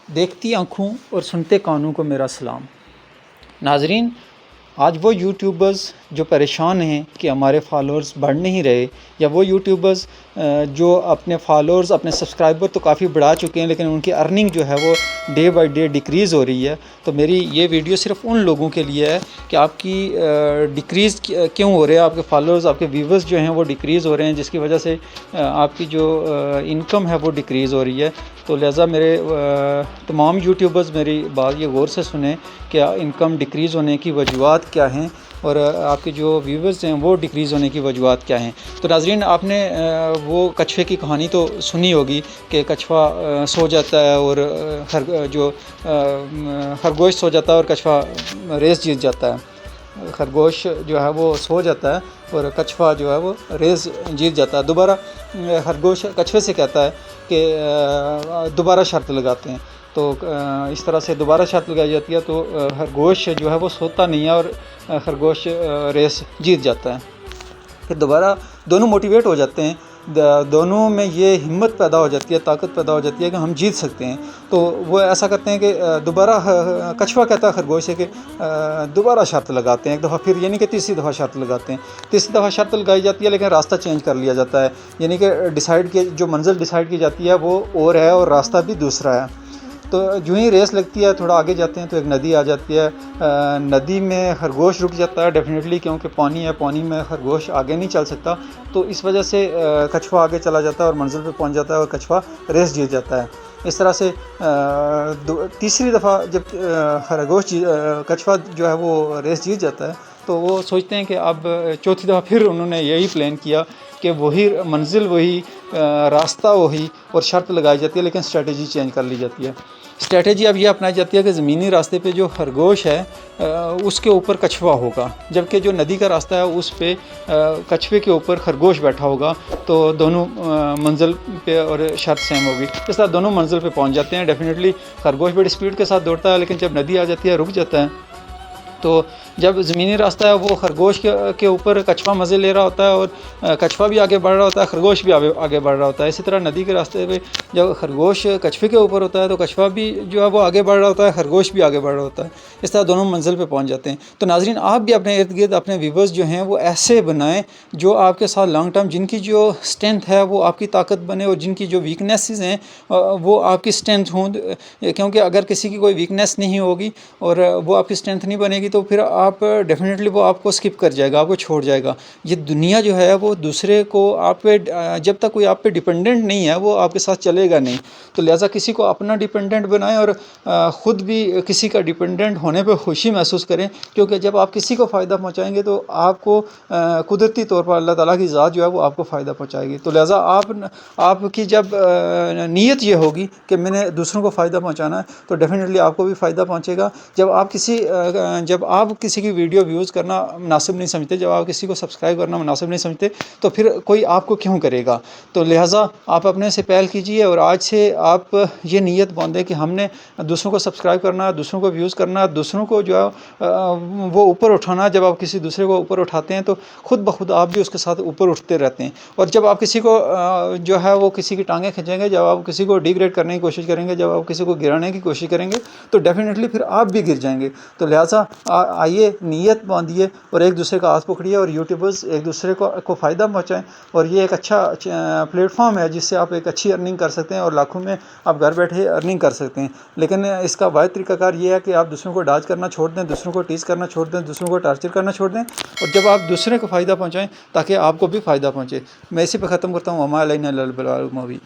دیکھتی آنکھوں اور سنتے کانوں کو میرا سلام۔ ناظرین، آج وہ یوٹیوبرز جو پریشان ہیں کہ ہمارے فالورز بڑھ نہیں رہے، یا وہ یوٹیوبرز جو اپنے فالورز اپنے سبسکرائبر تو کافی بڑھا چکے ہیں لیکن ان کی ارننگ جو ہے وہ ڈے بائی ڈے ڈیکریز ہو رہی ہے، تو میری یہ ویڈیو صرف ان لوگوں کے لیے ہے کہ آپ کی ڈیکریز کیوں ہو رہے ہیں، آپ کے فالورز آپ کے ویورز جو ہیں وہ ڈیکریز ہو رہے ہیں، جس کی وجہ سے آپ کی جو انکم ہے وہ ڈیکریز ہو رہی ہے۔ تو لہٰذا میرے تمام یوٹیوبرز میری بات یہ غور سے سنیں کہ انکم ڈیکریز ہونے کی وجوہات کیا ہیں اور آپ کے جو ویورز ہیں وہ ڈیکریز ہونے کی وجوہات کیا ہیں۔ تو ناظرین، آپ نے وہ کچھوے کی کہانی تو سنی ہوگی کہ کچھوا سو جاتا ہے اور خرگوش سو جاتا ہے اور کچھوا ریس جیت جاتا ہے۔ خرگوش جو ہے وہ سو جاتا ہے اور کچھوا جو ہے وہ ریس جیت جاتا ہے۔ دوبارہ خرگوش کچھوے سے کہتا ہے کہ دوبارہ شرط لگاتے ہیں، تو اس طرح سے دوبارہ شرط لگائی جاتی ہے، تو خرگوش جو ہے وہ سوتا نہیں ہے اور خرگوش ریس جیت جاتا ہے۔ پھر دوبارہ دونوں موٹیویٹ ہو جاتے ہیں، دونوں میں یہ ہمت پیدا ہو جاتی ہے، طاقت پیدا ہو جاتی ہے کہ ہم جیت سکتے ہیں۔ تو وہ ایسا کرتے ہیں کہ دوبارہ کچھوا کہتا ہے خرگوش سے کہ دوبارہ شرط لگاتے ہیں ایک دفعہ، پھر یعنی کہ تیسری دفعہ شرط لگاتے ہیں۔ تیسری دفعہ شرط لگائی جاتی ہے لیکن راستہ چینج کر لیا جاتا ہے، یعنی کہ جو منزل ڈیسائیڈ کی جاتی ہے وہ اور ہے اور راستہ بھی دوسرا ہے۔ تو جو ہی ریس لگتی ہے، تھوڑا آگے جاتے ہیں تو ایک ندی آ جاتی ہے، ندی میں خرگوش رک جاتا ہے ڈیفینیٹلی، کیونکہ پانی ہے، پانی میں خرگوش آگے نہیں چل سکتا، تو اس وجہ سے کچھوا آگے چلا جاتا ہے اور منزل پہ پہنچ جاتا ہے اور کچھوا ریس جیت جاتا ہے۔ اس طرح سے تیسری دفعہ جب کچھوا جو ہے وہ ریس جیت جاتا ہے تو وہ سوچتے ہیں کہ اب چوتھی دفعہ پھر انہوں نے یہی پلان کیا کہ وہی منزل وہی راستہ وہی اور شرط لگائی جاتی ہے، لیکن اسٹریٹجی چینج کر لی جاتی ہے۔ اسٹریٹجی اب یہ اپنائی جاتی ہے کہ زمینی راستے پہ جو خرگوش ہے اس کے اوپر کچھوا ہوگا، جبکہ جو ندی کا راستہ ہے اس پہ کچھوے کے اوپر خرگوش بیٹھا ہوگا، تو دونوں منزل پہ اور شرط سیم ہوگی۔ اس طرح دونوں منزل پہ پہنچ جاتے ہیں۔ ڈیفینیٹلی خرگوش بڑی اسپیڈ کے ساتھ دوڑتا ہے، لیکن جب ندی آ جاتی ہے رک جاتا ہے۔ تو جب زمینی راستہ ہے وہ خرگوش کے اوپر کچھوا مزے لے رہا ہوتا ہے اور کچھوا بھی آگے بڑھ رہا ہوتا ہے، خرگوش بھی آگے بڑھ رہا ہوتا ہے۔ اسی طرح ندی کے راستے پہ جب خرگوش کچھوے کے اوپر ہوتا ہے تو کچھوا بھی جو ہے وہ آگے بڑھ رہا ہوتا ہے، خرگوش بھی آگے بڑھ رہا ہوتا ہے۔ اس طرح دونوں منزل پہ پہنچ جاتے ہیں۔ تو ناظرین، آپ بھی اپنے ارد گرد اپنے ویورز جو ہیں وہ ایسے بنائیں جو آپ کے ساتھ لانگ ٹرم، جن کی جو اسٹرینتھ ہے وہ آپ کی طاقت بنے اور جن کی جو ویکنیسز ہیں وہ آپ کی اسٹرینتھ ہوں، کیونکہ اگر کسی کی کوئی ویکنیس نہیں ہوگی اور وہ آپ کی اسٹرینتھ نہیں بنے گی تو پھر آپ ڈیفینیٹلی وہ آپ کو اسکپ کر جائے گا، آپ کو چھوڑ جائے گا۔ یہ دنیا جو ہے وہ دوسرے کو آپ پہ جب تک کوئی آپ پہ ڈیپینڈنٹ نہیں ہے وہ آپ کے ساتھ چلے گا نہیں۔ تو لہٰذا کسی کو اپنا ڈیپینڈنٹ بنائیں اور خود بھی کسی کا ڈیپینڈنٹ ہونے پہ خوشی محسوس کریں، کیونکہ جب آپ کسی کو فائدہ پہنچائیں گے تو آپ کو قدرتی طور پر اللہ تعالیٰ کی ذات جو ہے وہ آپ کو فائدہ پہنچائے گی۔ تو لہٰذا آپ کی جب نیت یہ ہوگی کہ میں نے دوسروں کو فائدہ پہنچانا ہے تو ڈیفینیٹلی آپ کو بھی فائدہ پہنچے گا۔ جب آپ کسی کی ویڈیو ویوز کرنا مناسب نہیں سمجھتے، جب آپ کسی کو سبسکرائب کرنا مناسب نہیں سمجھتے، تو پھر کوئی آپ کو کیوں کرے گا؟ تو لہٰذا آپ اپنے سے پہل کیجئے اور آج سے آپ یہ نیت باندھیں کہ ہم نے دوسروں کو سبسکرائب کرنا ہے، دوسروں کو ویوز کرنا ہے، دوسروں کو جو ہے وہ اوپر اٹھانا ہے۔ جب آپ کسی دوسرے کو اوپر اٹھاتے ہیں تو خود بخود آپ بھی اس کے ساتھ اوپر اٹھتے رہتے ہیں، اور جب آپ کسی کو جو ہے وہ کسی کی ٹانگیں کھینچیں گے، جب آپ کسی کو ڈیگریڈ کرنے کی کوشش کریں گے، جب آپ کسی کو گرانے کی کوشش کریں گے تو ڈیفینیٹلی پھر آپ بھی گر جائیں گے۔ تو لہٰذا آئیے نیت باندھیے اور ایک دوسرے کا ہاتھ پکڑیے اور یوٹیوبرز ایک دوسرے کو فائدہ پہنچائیں، اور یہ ایک اچھا پلیٹ فارم ہے جس سے آپ ایک اچھی ارننگ کر سکتے ہیں اور لاکھوں میں آپ گھر بیٹھے ارننگ کر سکتے ہیں۔ لیکن اس کا واحد طریقہ کار یہ ہے کہ آپ دوسروں کو ڈاج کرنا چھوڑ دیں، دوسروں کو ٹیز کرنا چھوڑ دیں، دوسروں کو ٹارچر کرنا چھوڑ دیں، اور جب آپ دوسرے کو فائدہ پہنچائیں تاکہ آپ کو بھی فائدہ پہنچے۔ میں اسی پہ ختم کرتا ہوں۔ وما علینا الا البلاغ المبین۔